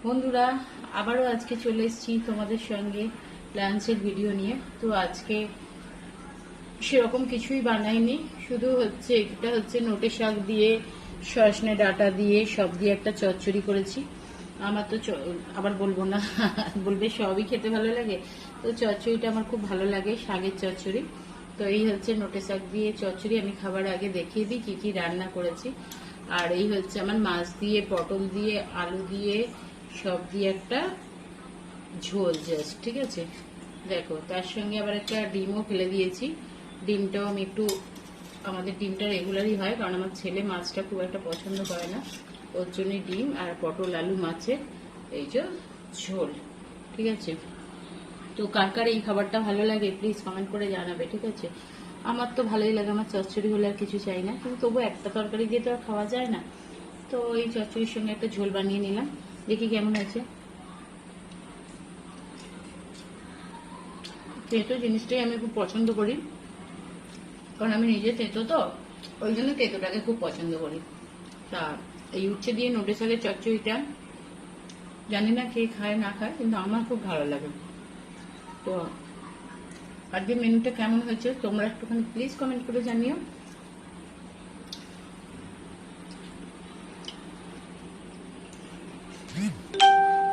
বন্ধুরা, আবারও আজকে চলে এসেছি তোমাদের সঙ্গে লাঞ্চের ভিডিও নিয়ে। তো আজকে সেরকম কিছুই বানাইনি, শুধু এটা হচ্ছে নোটে শাক দিয়ে সজনে ডাঁটা দিয়ে সব দিয়ে একটা চচ্চড়ি করেছি। আমার তো আবার বলবো না, বলবে সবই খেতে ভালো লাগে, তো চচ্চড়িটা আমার খুব ভালো লাগে, শাকের চচ্চড়ি। তো এই হচ্ছে নোটে শাক দিয়ে চচ্চড়ি। আমি খাবার আগে দেখিয়ে দিই কি কি রান্না করেছি। আর এই হচ্ছে আমার মাছ দিয়ে, পটল দিয়ে, আলু দিয়ে সব দিয়ে একটা ঝোল, জাস্ট ঠিক আছে। দেখো, তার সঙ্গে আবার একটা ডিমও ফেলে দিয়েছি। ডিমটাও আমি একটু, আমাদের ডিমটা রেগুলারই হয়, কারণ আমার ছেলে মাছটা খুব একটা পছন্দ করে না, ওর জন্যই ডিম আর পটল আলু মাছের এই যে ঝোল, ঠিক আছে। তো কার কার এই খাবারটা ভালো লাগে প্লিজ কমেন্ট করে জানাবে, ঠিক আছে। আমার তো ভালোই লাগে, আমার চচ্চড়ি হলে আর কিছু চাই না, কিন্তু তবু একটা তরকারি দিয়ে তো আর খাওয়া যায় না। তো এই চচ্চড়ির সঙ্গে একটা ঝোল বানিয়ে নিলাম, দেখি কেমন আছে। তেঁতো জিনিসটাই আমি খুব পছন্দ করি, কারণ আমি নিজে তেঁতো, তো ওই জন্য তেঁতোটাকে খুব পছন্দ করি। তা এই উচ্ছে দিয়ে নোটে শাকের চচ্চড়িটা জানি না কে খায় না খায়, কিন্তু আমার খুব ভালো লাগে। তো আজকে মেনুটা কেমন হয়েছে তোমরা একটুখানি প্লিজ কমেন্ট করে জানিও।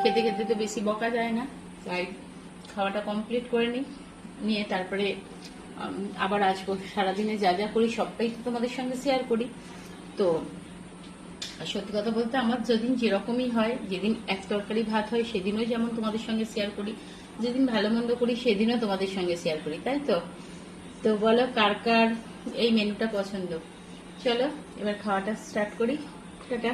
খেতে খেতে তো বেশি বকা যায় না, তাই খাওয়াটা কমপ্লিট করে নিয়ে তারপরে আবার আসবো। সারাদিনে যা যা করি সবটাই তো তোমাদের সঙ্গে শেয়ার করি। তো সত্যি কথা বলতে আমার যেদিন যেরকমই হয়, যেদিন এক তরকারি ভাত হয় সেদিনও যেমন তোমাদের সঙ্গে শেয়ার করি, যেদিন ভালো মন্দ করি সেদিনও তোমাদের সঙ্গে শেয়ার করি, তাই তো। তো বলো কার কার এই মেনুটা পছন্দ। চলো এবার খাওয়াটা স্টার্ট করি। টাটা।